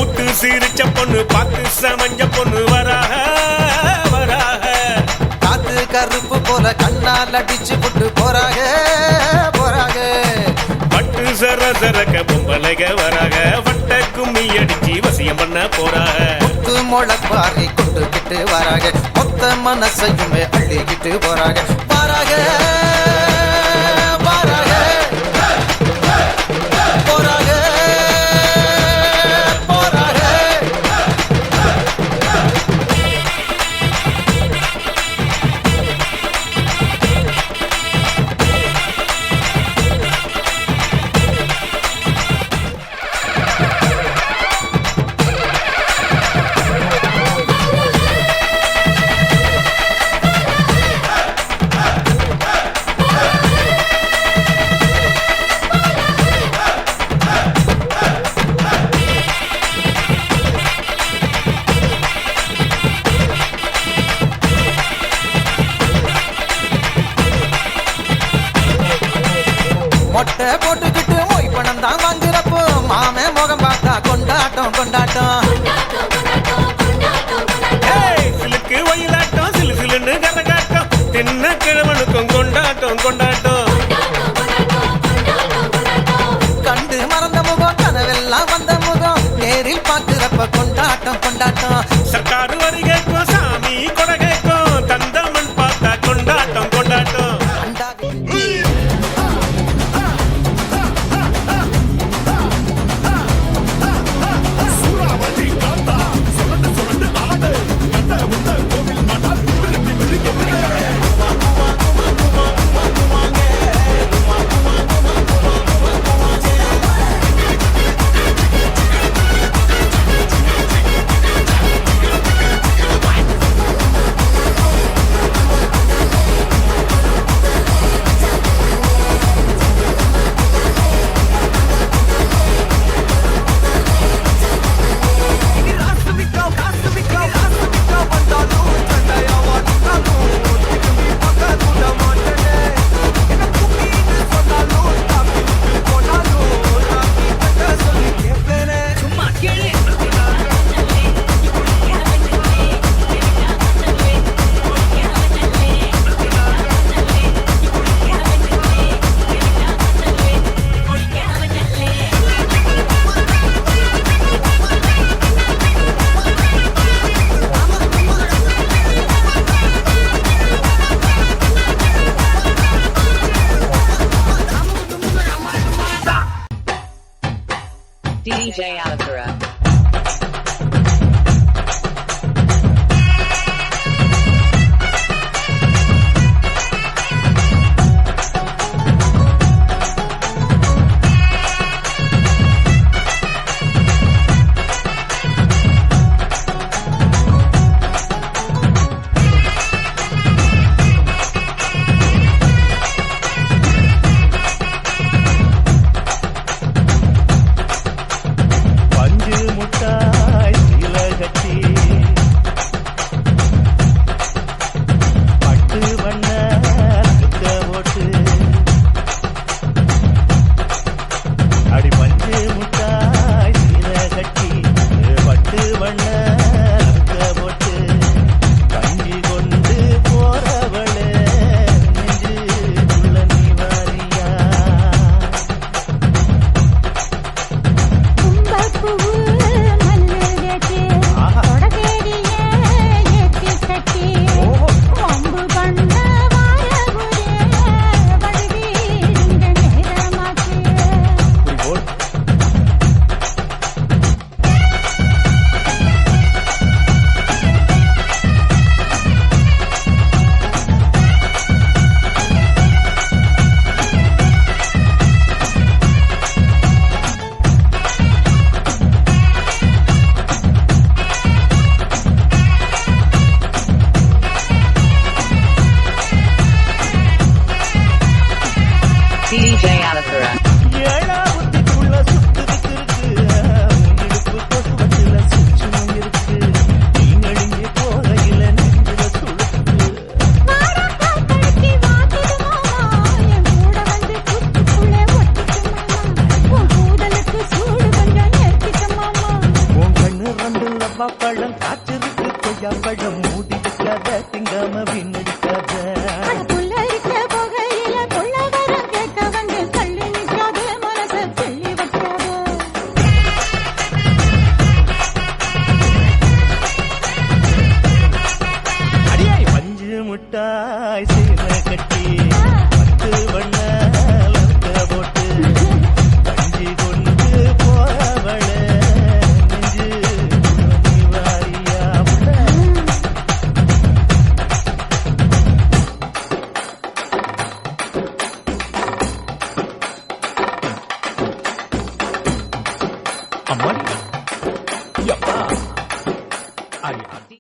பூத்து சிரிச்ச பொண்ணு பார்த்து சமஞ்ச பொண்ணு வராக வராக. காத்து கருப்பு போல கண்ணால் அடிச்சு புட்டு போறாக போறாக. பட்டு சர சரக்க பொம்பளைக வராக வட்ட கும்மி அடிச்சு வசியம் பண்ண போறாக. முத்து முளப்பாரி கொண்டுகிட்டு வராக மொத்த மனசையுமே அள்ளிக்கிட்டு போறாக வராக வராக போறாக போறாக. மொட்டை போட்டுக்கிட்டு மொய் பணம் தான் வாங்குறப்போ மாமே முகம் பார்த்தா கொண்டாட்டம் கொண்டாட்டம். சிலுக்கு வயலாட்டம் சிலு சிலுன்னு கரகாட்டம் தின்ன கிழவனுக்கும் கொண்டாட்டம் கொண்டாட்டம். கண்டு மறந்த முகம் கனவெல்லாம் வந்த முகம் நேரில் பார்க்கிறப்ப கொண்டாட்டம் கொண்டாட்டம். சர்க்காரு வரி கேட்கும் சாமி கொடை கேட்கும் தந்தமன் பார்த்தா கொண்டாட்டம் கொண்டாட்டம். DJ Alvaro. பழம் காய்ச்சிருக்கு கொய்யா பழம் மூடி வைக்காத திங்காம வீணடிக்காத புல்லரிக்க போகையில கொள்ளவரம் கேட்க வந்து தள்ளி நிற்காது மனசை தள்ளி வைக்காது அடியே பஞ்சு முட்டாய் சீன கட்டி 10 வண்ண லக்க போட்டு பஞ்சு கொண்டு போறவள நெஞ்சு நீ வாரியா உள்ள அம்மாடி யப்பா ஐயா